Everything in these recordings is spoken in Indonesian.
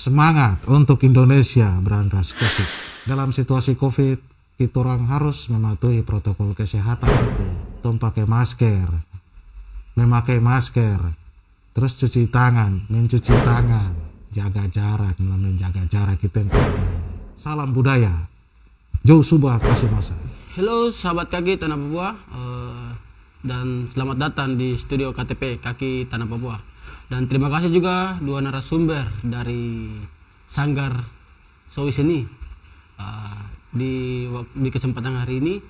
Semangat untuk Indonesia berantas COVID. Dalam situasi COVID, kita orang harus mematuhi protokol kesehatan itu. Memakai masker, terus cuci tangan, mencuci tangan, jaga jarak, menjaga jarak kita. Salam budaya. Jauh subah kasih masa. Halo sahabat kaki Tanah Papua, dan selamat datang di studio KTP Kaki Tanah Papua. Dan terima kasih juga dua narasumber dari Sanggar Sowis ini. Di kesempatan hari ini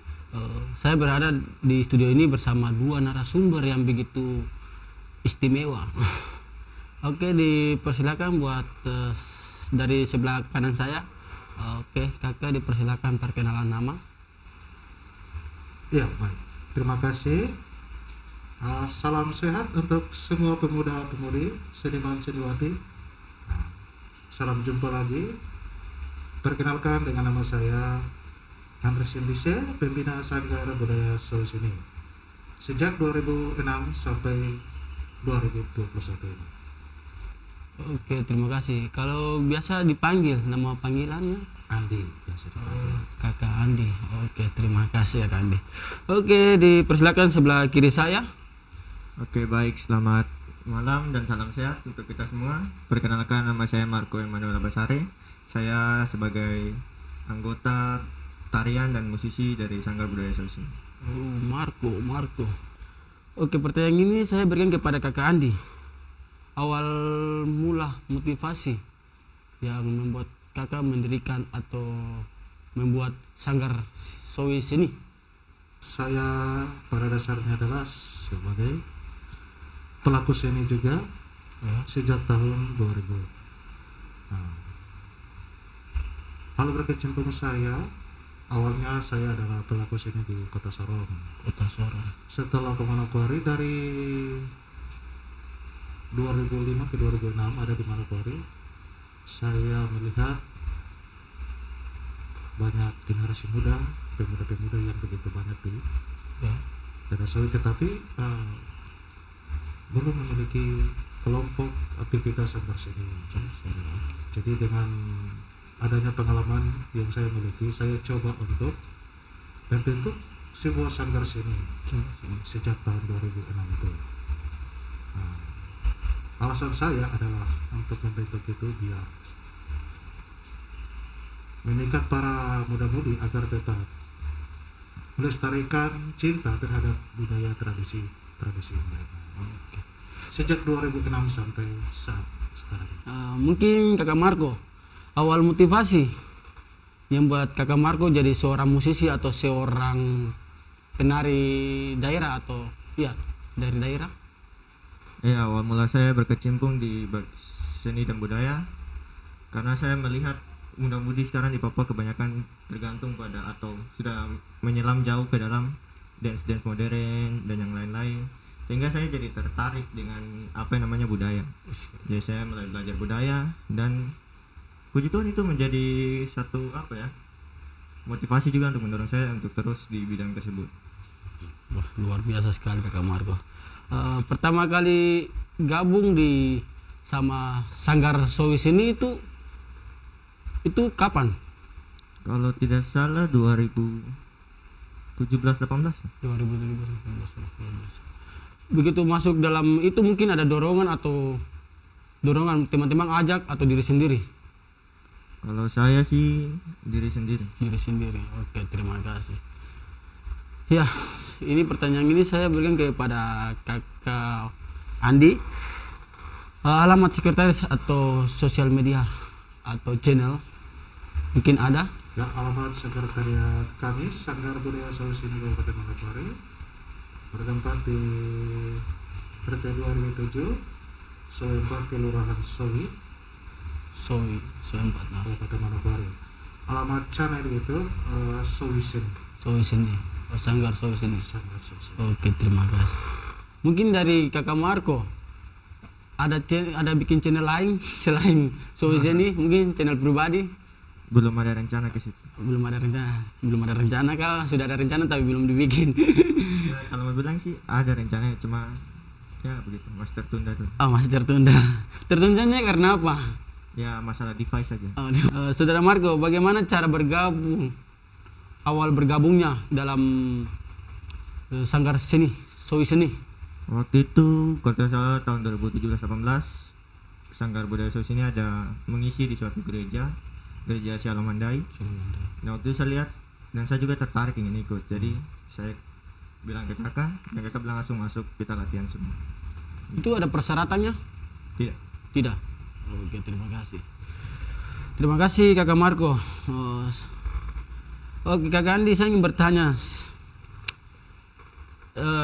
saya berada di studio ini bersama dua narasumber yang begitu istimewa. Oke, dipersilakan buat dari sebelah kanan saya. Oke, kakak dipersilakan perkenalan nama. Ya, baik. Terima kasih. Salam sehat untuk semua pemuda-pemudi, seniman-seniwati. Salam jumpa lagi. Perkenalkan, dengan nama saya Andres Indise, pembina Sanggar Budaya Sowis ini sejak 2006 sampai 2021 ini. Oke, terima kasih. Kalau biasa dipanggil, nama panggilannya? Andi, biasa dipanggil. Kakak Andi. Oke, terima kasih ya Kak Andi. Oke, dipersilakan sebelah kiri saya. Oke, baik, selamat malam dan salam sehat untuk kita semua. Perkenalkan, nama saya Marco Emmanuel Abasare. Saya sebagai anggota tarian dan musisi dari Sanggar Budaya Sowis. Marco. Oke, pertanyaan ini saya berikan kepada Kakak Andi. Awal mula motivasi yang membuat kakak mendirikan atau membuat Sanggar Sowis ini? Saya pada dasarnya adalah sebagai pelaku seni juga sejak tahun 2000. Kalau berkecimpung saya, awalnya saya adalah pelaku seni di Kota Sorong. Setelah ke Manokwari, dari 2005 ke 2006 ada di Manokwari, saya melihat banyak generasi muda, pemuda-pemuda yang begitu banyak di daerah sawit, tetapi belum memiliki kelompok aktivitas sanggar seni. Jadi dengan adanya pengalaman yang saya miliki, saya coba untuk membentuk sebuah sanggar seni sejak tahun 2006 itu. Alasan saya adalah untuk membentuk itu biar mengikat para muda-mudi agar tetap melestarikan cinta terhadap budaya tradisi mereka. Sejak 2006 sampai saat sekarang. Mungkin Kakak Marco, awal motivasi yang buat Kakak Marco jadi seorang musisi atau seorang penari daerah atau dari daerah? Ya, awal mula saya berkecimpung di seni dan budaya karena saya melihat muda-mudi sekarang di Papua kebanyakan tergantung pada atau sudah menyelam jauh ke dalam dance modern dan yang lain-lain, sehingga saya jadi tertarik dengan apa yang namanya budaya. Jadi saya mulai belajar budaya dan puji Tuhan itu menjadi satu motivasi juga untuk mendorong saya untuk terus di bidang tersebut. Wah, luar biasa sekali Kakak Marco. Pertama kali gabung sama Sanggar Sowis ini itu kapan? Kalau tidak salah 2017-18. Begitu masuk dalam itu mungkin ada dorongan teman-teman ajak atau diri sendiri? Kalau saya sih diri sendiri. Oke, terima kasih. Ya, ini pertanyaan ini saya berikan kepada Kakak Andi. Alamat sekretaris atau sosial media atau channel mungkin ada? Ya, alamat sekretariat kami Sanggar Budaya Sowis ini Kabupaten Manokwari bertempat di RT 2007 Sowi 4 Kelurahan Sowi 4 Kabupaten Manokwari. Alamat channel itu Sowis ini. Sanggar Sowis ini. Oke, terima kasih. Mungkin dari Kakak Marco ada bikin channel lain selain Sowis ini, mungkin channel pribadi? Belum ada rencana ke situ. Belum ada rencana kah? Sudah ada rencana tapi belum dibikin. Ya, kalau mau bilang sih ada rencananya, cuma ya begitu, masih tertunda dulu. Masih tertunda. Tertundanya karena apa? Ya masalah device saja. Saudara Marco, bagaimana cara awal bergabungnya dalam Sanggar Seni, Sowi Seni? Waktu itu kalau tidak salah tahun 2017-18 Sanggar Budaya Sowi Seni ada mengisi di suatu gereja Sialamandai. Nah waktu itu saya lihat dan saya juga tertarik ingin ikut. Jadi saya bilang ke kakak dan kakak bilang langsung masuk, kita latihan semua. Itu ada persyaratannya? Tidak. Oke, terima kasih. Terima kasih kakak Marco. Oke kakak Andi, saya ingin bertanya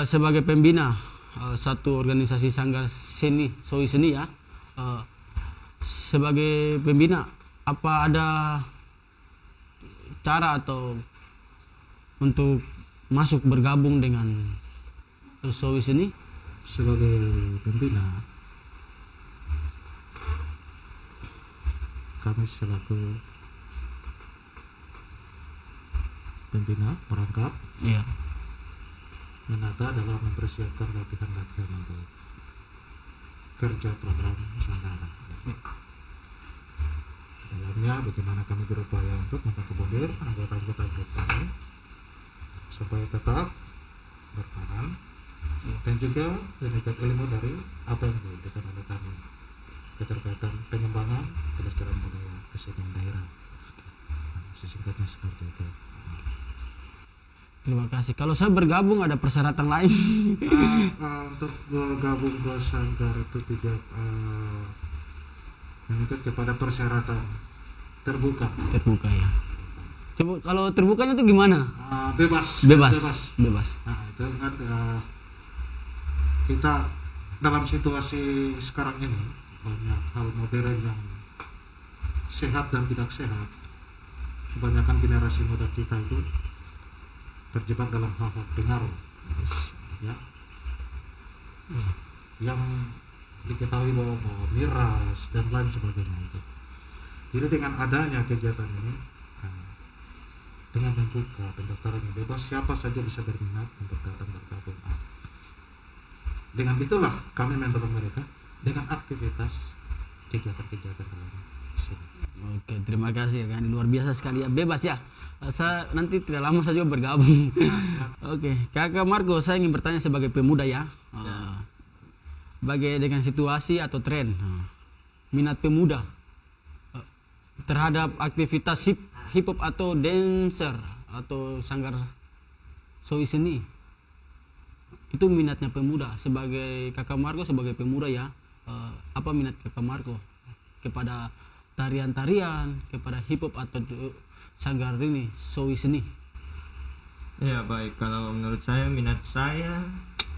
sebagai pembina satu organisasi Sanggar Seni, Sowi Seni ya, sebagai pembina apa ada cara atau untuk masuk bergabung dengan Sowi Seni? Sebagai pembina, kami selaku pembina perangkap Iya. menata dalam mempersiapkan latihan-latihan untuk kerja program Nusantara. Dalamnya bagaimana kami berupaya untuk mengakomodir anggota-anggota grup kami supaya tetap bertahan dan juga meningkat ilmu dari apa yang diberikan oleh kami keterkaitan pengembangan pelestarian budaya kesenian daerah. Sesingkatnya seperti itu. Terima kasih. Kalau saya bergabung ada persyaratan lain? Untuk bergabung ke Sanggar itu tidak mengikat kepada persyaratan terbuka. Terbuka ya. Coba kalau terbukanya itu gimana? Bebas. Nah itu kan kita dalam situasi sekarang ini banyak hal modern yang sehat dan tidak sehat. Kebanyakan generasi muda kita itu terjebak dalam hal-hal pengaruh, ya, yang diketahui bahwa miras dan lain sebagainya itu. Jadi dengan adanya kegiatan ini, dengan membuka pendaftaran yang bebas, siapa saja bisa berminat untuk datang bergabung. Dengan itulah kami mendorong mereka dengan aktivitas kegiatan-kegiatan dalam sini. Oke, terima kasih kan, luar biasa sekali ya, bebas ya. Saya nanti tidak lama saja bergabung. Oke, kakak Marco, saya ingin bertanya sebagai pemuda ya. Bagaimana dengan situasi atau tren minat pemuda terhadap aktivitas hip hop atau dancer atau Sanggar Sowi Seni? Itu minatnya pemuda. Sebagai kakak Marco sebagai pemuda ya, apa minat kakak Marco kepada tarian-tarian, kepada hip hop atau Sanggar ini Sowi Seni? Ya baik, kalau menurut saya minat saya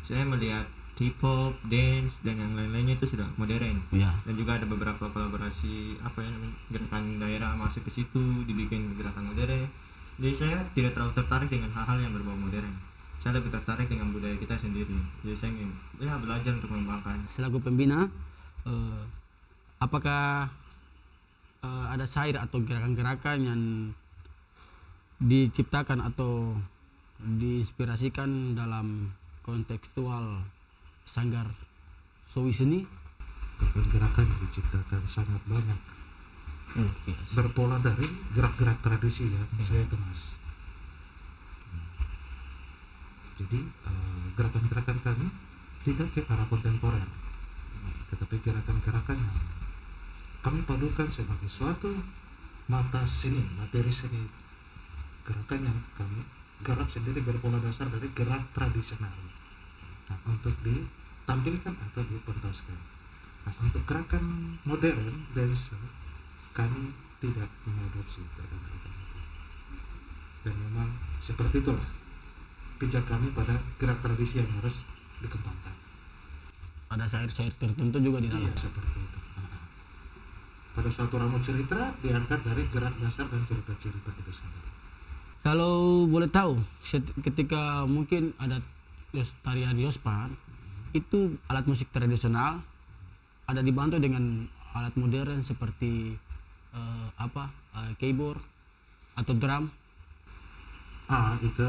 melihat hip hop, dance dan yang lain-lainnya itu sudah modern. Ya. Dan juga ada beberapa kolaborasi gerakan daerah masuk ke situ, dibikin gerakan modern. Jadi saya tidak terlalu tertarik dengan hal-hal yang berbau modern. Saya lebih tertarik dengan budaya kita sendiri. Jadi saya ingin belajar untuk mengembangkan. Selaku pembina, apakah ada syair atau gerakan-gerakan yang diciptakan atau diinspirasikan dalam kontekstual Sanggar Sowi Seni? Gerakan yang diciptakan sangat banyak, berpola dari gerak-gerak tradisi yang saya kemas. Jadi gerakan-gerakan kami tidak ke arah kontemporer, tetapi gerakan-gerakan yang kami padukan sebagai suatu materi seni, gerakan yang kami garap sendiri berpola dasar dari gerak tradisional. Nah, untuk ditampilkan atau dipentaskan. Nah, untuk gerakan modern dance kami tidak mengadopsi gerakan-gerakan itu. Dan memang seperti itulah pijak kami pada gerak tradisi yang harus dikembangkan. Ada syair-syair tertentu juga di dalam. Iya, seperti itu. Pada suatu ramu cerita diangkat dari gerak dasar dan cerita-cerita itu sendiri. Kalau boleh tahu, ketika mungkin ada tarian Yospan, itu alat musik tradisional ada dibantu dengan alat modern seperti keyboard atau drum. Itu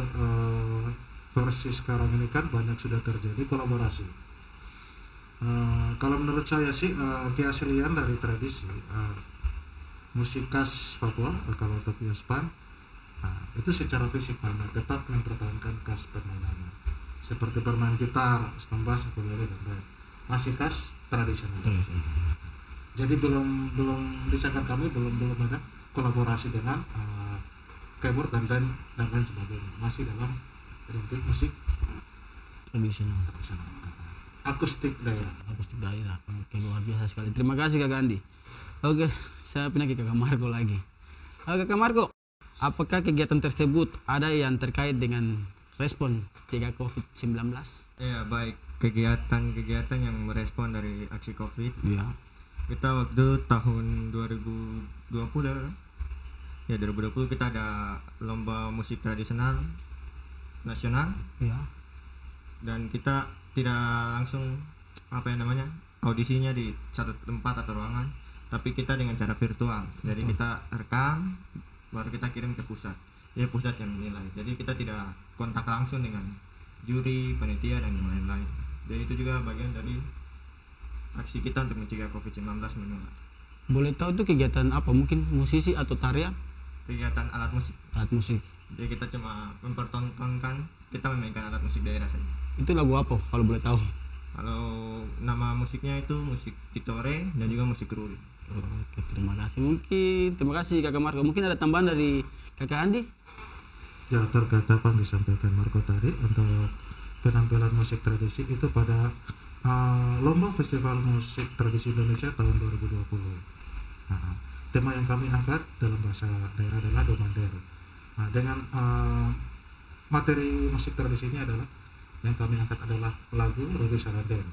versi sekarang ini kan banyak sudah terjadi kolaborasi. Kalau menurut saya sih keaslian dari tradisi musik khas Papua, kalau Topiospan. Itu secara fisik mana tetap mempertahankan khas permainannya, seperti bermain gitar, stembas, ukulele dan lain, masih khas tradisional. Jadi belum misalkan kami belum ada kolaborasi dengan keyboard dan lain sebagainya, masih dalam ringkih musik Tradisional. akustik daerah. Oke, luar biasa sekali. Terima kasih Kak Andi. Oke, saya pindah ke Kakak Marco lagi. Kakak Marco, apakah kegiatan tersebut ada yang terkait dengan respon ketika COVID-19? Ya, baik. Kegiatan yang merespon dari aksi COVID. Ya. Kita waktu tahun 2020 ya, 2020 kita ada lomba musik tradisional nasional. Ya. Dan kita tidak langsung audisinya di satu tempat atau ruangan, tapi kita dengan cara virtual. Jadi kita rekam, baru kita kirim ke pusat. Jadi pusat yang menilai. Jadi kita tidak kontak langsung dengan juri, panitia dan yang lain-lain. Jadi itu juga bagian dari aksi kita untuk mencegah COVID-19 menular. Boleh tahu itu kegiatan apa? Mungkin musisi atau tarian? Kegiatan alat musik. Alat musik. Jadi kita cuma mempertontonkan, kita memainkan alat musik daerah saja. Itu lagu apa kalau boleh tahu? Kalau nama musiknya itu musik Kitore dan juga musik Ruri. Oke, terima kasih. Terima kasih Kakak Marco. Mungkin ada tambahan dari Kakak Andi? Ya, terkait apa yang disampaikan Marco tadi untuk penampilan musik tradisi itu pada lomba festival musik tradisi Indonesia tahun 2020. Tema yang kami angkat dalam bahasa daerah adalah Domander. Dengan materi musik tradisinya adalah yang kami angkat adalah lagu Ruri Saraden.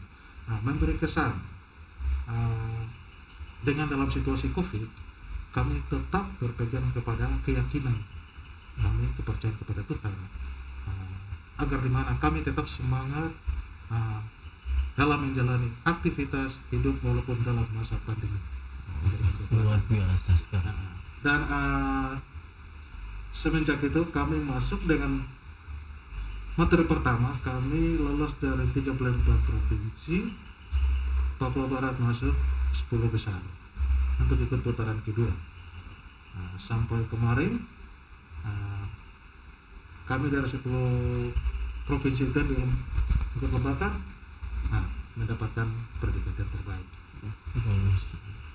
Memberi kesan dengan dalam situasi COVID, kami tetap berpegang kepada keyakinan kami, kepercayaan kepada Tuhan, agar dimana kami tetap semangat dalam menjalani aktivitas hidup walaupun dalam masa pandemi. Luar biasa sekali. Dan semenjak itu kami masuk dengan materi pertama, kami lolos dari 34 provinsi, Papua Barat masuk 10 besar untuk ikut putaran kedua. Sampai kemarin kami dari 10 provinsi itu yang ikut lomba mendapatkan predikat terbaik.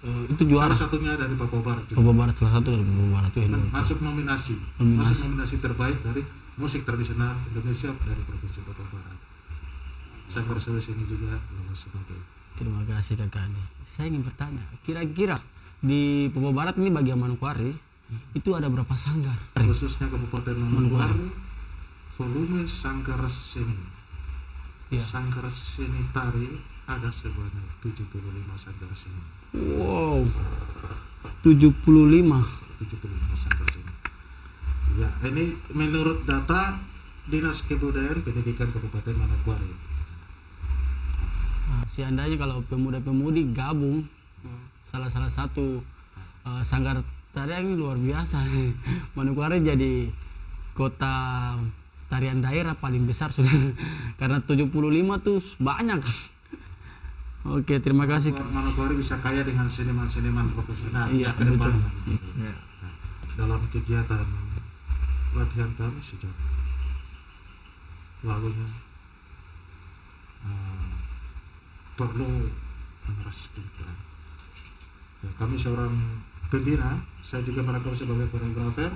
Itu juara. Salah satunya dari Papua Barat juga. Papua Barat, salah satu dari Papua Barat itu masuk nominasi terbaik dari musik tradisional Indonesia dari provinsi Papua Barat. Sanggar Sulawesi ini juga lolos sebagai. Terima kasih Kakak Andi. Saya ingin bertanya, kira-kira di Papua Barat ini bagian Manokwari itu ada berapa sanggar? Khususnya Kabupaten Manokwari, volume sanggar seni, sanggar seni tari ada sebanyak 75 sanggar seni. Wow, 75 sanggar seni. Ya, ini menurut data Dinas Kebudayaan Pendidikan Kabupaten Manokwari. Seandainya kalau pemuda-pemudi gabung salah satu sanggar tarian ini luar biasa. Manokwari jadi kota tarian daerah paling besar sudah. Karena 75 tuh banyak. Oke, terima kasih. Manokwari bisa kaya dengan seniman-seniman profesional. Iya, ke depan. Ya. Dalam kegiatan latihan kami sejak lalunya perlu mengeras pikiran. Ya, kami seorang pembina, saya juga merangkap sebagai koreografer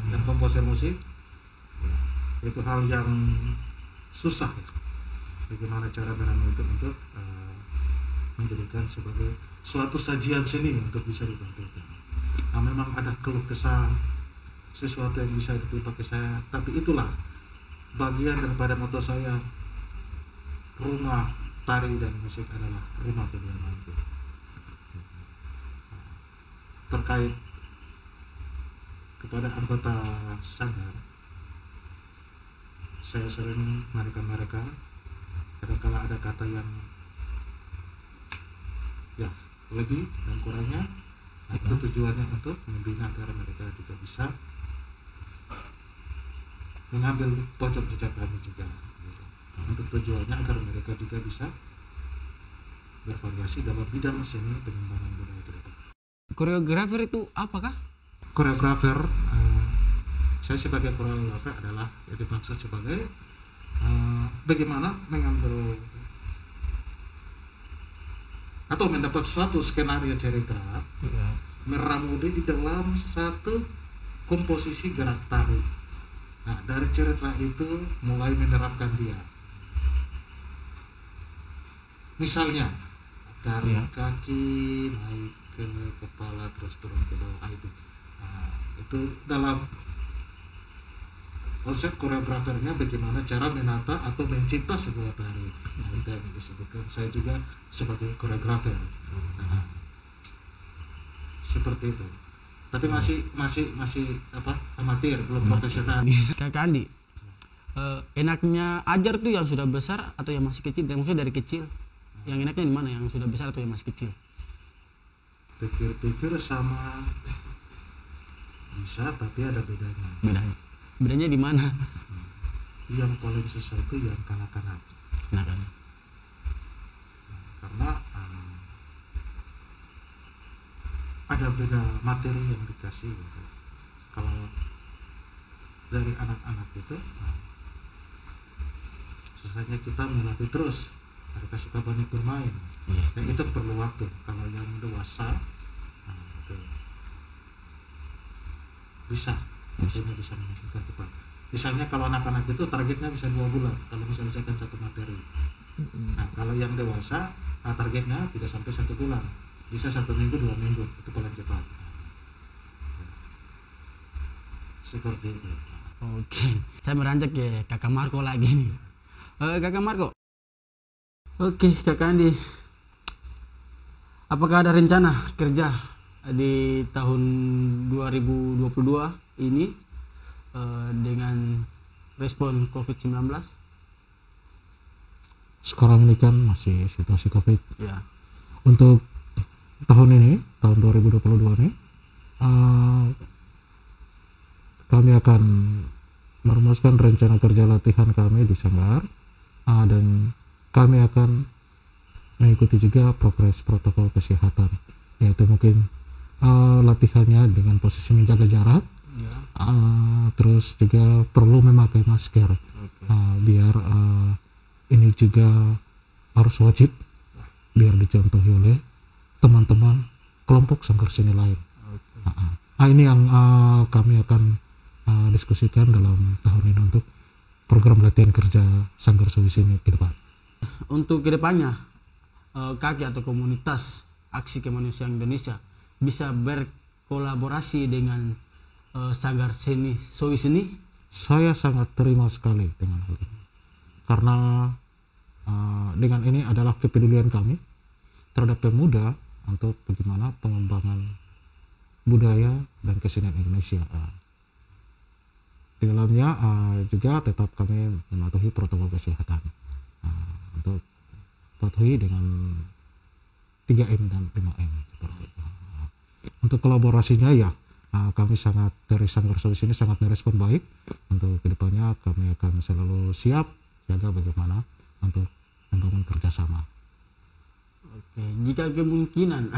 dan komposer musik. Ya, itu hal yang susah ya. Bagaimana cara meramu itu untuk menjadikan sebagai suatu sajian seni untuk bisa ditampilkan. Memang ada keluh kesah, sesuatu yang bisa ditimbang ke saya, tapi itulah bagian daripada moto saya, rumah tari dan musik adalah rumah kediamanku. Terkait kepada anggota sanggar, saya sering mereka kadang-kala ada kata yang ya lebih dan kurangnya. Itu tujuannya untuk membina agar mereka juga bisa mengambil pojok jejak kami juga, gitu. Untuk tujuannya agar mereka juga bisa bervariasi dalam bidang seni pengembangan budaya ke depan. koreografer itu apakah? Koreografer, saya sebagai koreografer adalah yang dimaksud sebagai bagaimana mengambil atau mendapat suatu skenario cerita, meramudi di dalam satu komposisi gerak tari. Nah, dari cerita itu mulai menerapkan dia. Misalnya dari kaki naik ke kepala terus turun ke bawah itu. Nah, itu dalam konsep koreografernya bagaimana cara menata atau mencipta sebuah tari. Nah, itu yang disebutkan saya juga sebagai koreografer. Nah, seperti itu. Tapi masih apa, amatir, belum profesional. Kakak Andi, enaknya ajar tuh yang sudah besar atau yang masih kecil? Dan maksudnya dari kecil, yang enaknya di mana? Yang sudah besar atau yang masih kecil? Pikir-pikir sama bisa, tapi ada bedanya. Bedanya di mana? Yang paling susah itu yang kanak-kanak. Karena ada beda materi yang dikasih gitu. Kalau dari anak-anak itu susahnya kita melatih terus, mereka suka banyak bermain, dan itu perlu waktu. Kalau yang dewasa itu bisa menunjukkan cepat. Misalnya kalau anak-anak itu targetnya bisa 2 bulan kalau menyelesaikan satu materi. Nah, kalau yang dewasa targetnya tidak sampai 1 bulan, bisa 1 minggu 2 minggu, itu paling cepat. Seperti itu. Oke, saya meranjak ya Kakak Marco lagi nih. Kakak Marco. Oke, Kakak Andi. Apakah ada rencana kerja di tahun 2022 ini dengan respon COVID-19? Sekarang ini kan masih situasi COVID. Ya. Untuk tahun ini, tahun 2022 ini, kami akan merumuskan rencana kerja latihan kami di Sanggar, dan kami akan mengikuti juga progres protokol kesehatan, yaitu mungkin latihannya dengan posisi menjaga jarak, terus juga perlu memakai masker, biar ini juga harus wajib, biar dicontohi oleh teman-teman kelompok sanggar seni lain. Ini yang kami akan diskusikan dalam tahun ini untuk program latihan kerja Sanggar Sowise ini ke depan. Untuk kedepannya, KAKI atau Komunitas Aksi Kemanusiaan Indonesia bisa berkolaborasi dengan Sanggar Seni Sowise ini? Saya sangat terima sekali dengan hal ini, karena dengan ini adalah kepedulian kami terhadap pemuda untuk bagaimana pengembangan budaya dan kesenian Indonesia. Di dalamnya juga tetap kami mematuhi protokol kesehatan untuk patuhi dengan 3M dan 5M seperti itu. Untuk kolaborasinya ya, kami sangat dari Sanggar Sowise ini sangat merespon baik. Untuk kedepannya kami akan selalu siap jaga bagaimana untuk membangun kerjasama. Oke, jika kemungkinan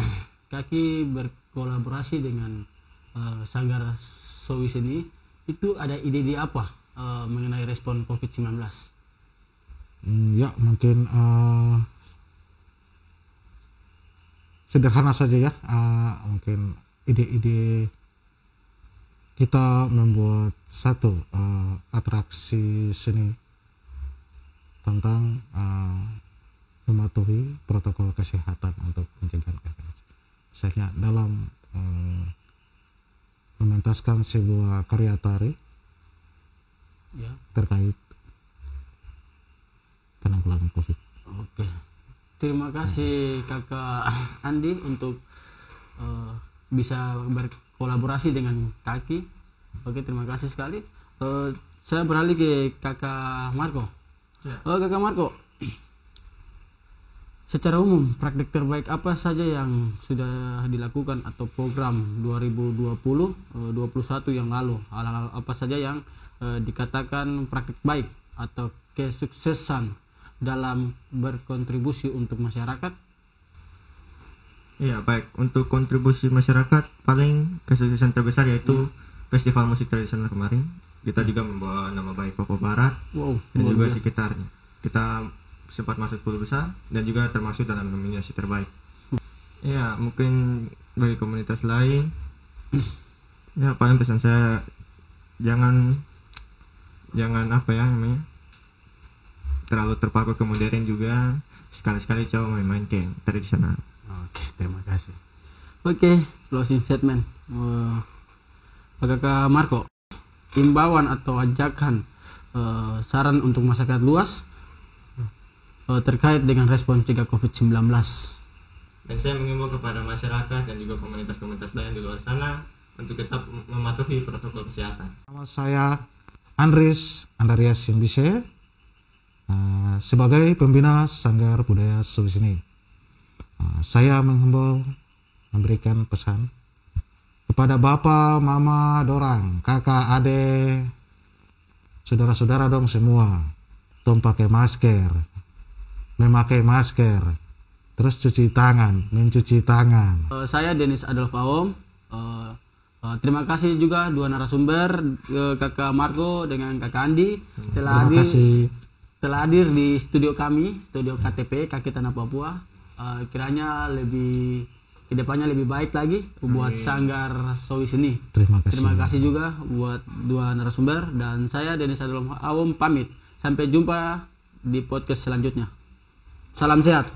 KAKI berkolaborasi dengan Sanggar Sowise ini, itu ada ide-ide apa mengenai respon COVID-19? Ya, mungkin sederhana saja ya, mungkin ide-ide kita membuat satu atraksi seni tentang mematuhi protokol kesehatan untuk mencegah COVID. Misalnya dalam mementaskan sebuah karya tari terkait penanggulangan COVID. Oke, terima kasih Kakak Andi untuk bisa berkolaborasi dengan KAKI. Oke, terima kasih sekali. Saya beralih ke Kakak Marco. Kakak Marco, secara umum praktik terbaik apa saja yang sudah dilakukan atau program 2020-21 yang lalu? Hal-hal apa saja yang dikatakan praktik baik atau kesuksesan dalam berkontribusi untuk masyarakat? Iya, baik. Untuk kontribusi masyarakat, paling kesuksesan terbesar yaitu festival musik tradisional kemarin. Kita juga membawa nama baik Papua Barat Wow, dan luar juga biasa. sekitarnya. Kita sempat masuk 10 besar dan juga termasuk dalam nominasi terbaik. Iya, mungkin bagi komunitas lain, ya paling pesan saya jangan apa ya namanya, terlalu terpaku ke modern juga. Sekali-sekali coba main-main ke yang tradisional. Oke, terima kasih. Oke, closing statement. Pak Kakak Marco, imbauan atau ajakan saran untuk masyarakat luas terkait dengan respon cegah COVID-19. Dan saya mengimbau kepada masyarakat dan juga komunitas-komunitas lain di luar sana untuk tetap mematuhi protokol kesehatan. Nama saya Andreas Simbise, sebagai pembina Sanggar Budaya Sulawesi. Saya menghimbau memberikan pesan kepada bapak, mama, dorang, kakak, adik, saudara-saudara dong semua, tolong pakai masker, memakai masker, terus mencuci tangan. Saya Denis Adolf Aom. Terima kasih juga dua narasumber, Kakak Marco dengan Kakak Andi Terima kasih. telah hadir di studio kami, studio KTP Kaki Tanah Papua. Kiranya kedepannya lebih baik lagi buat Sanggar Sulawesi ini. Terima kasih. Terima kasih juga buat dua narasumber dan saya Denis Adolf Aom pamit. Sampai jumpa di podcast selanjutnya. Salam sehat.